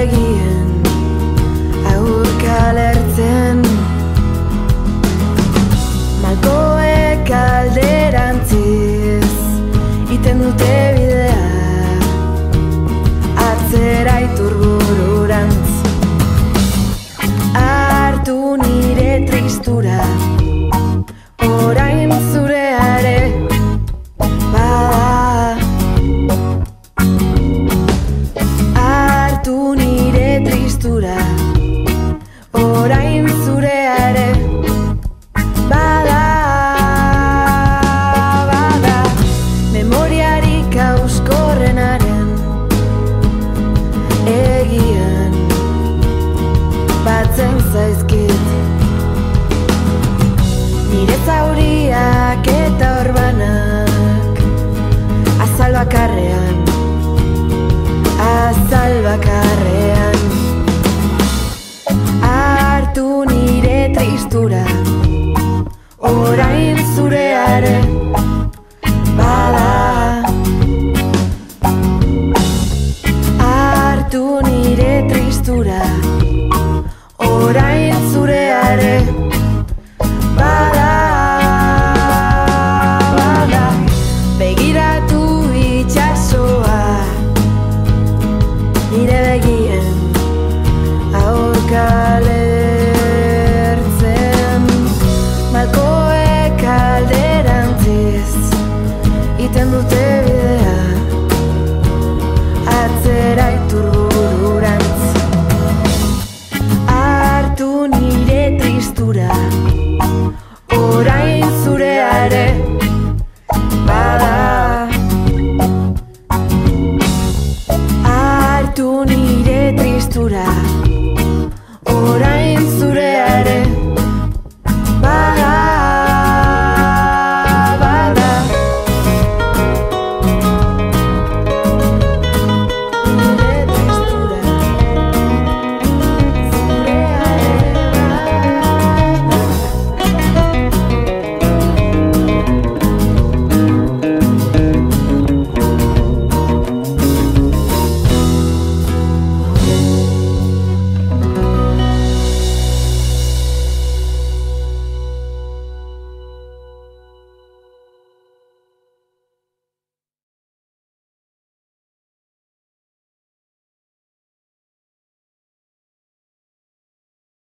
begien aurka lertzen, malkoek alderantziz iten dute bidea atzera iturbururantz. Hartu nire tristura, orain zureare bada. Hartu nire tristura, orain zureare bada. Bada memoriarik auskorrenaren egian batzen zaizkit, nire zauriak eta orbanak azal bakarrean, azal bakarrean. Hartu nire tristura, orain zureare bada. Hartu nire tristura, orain zureare bada. Bada begiratu itxasoa, nire begien aurka lertzen, malkoek alderantziz iten dute bidea atzera iturbururantz. Hartu nire tristura, orain zureare bada. Hartu nire tristura, orain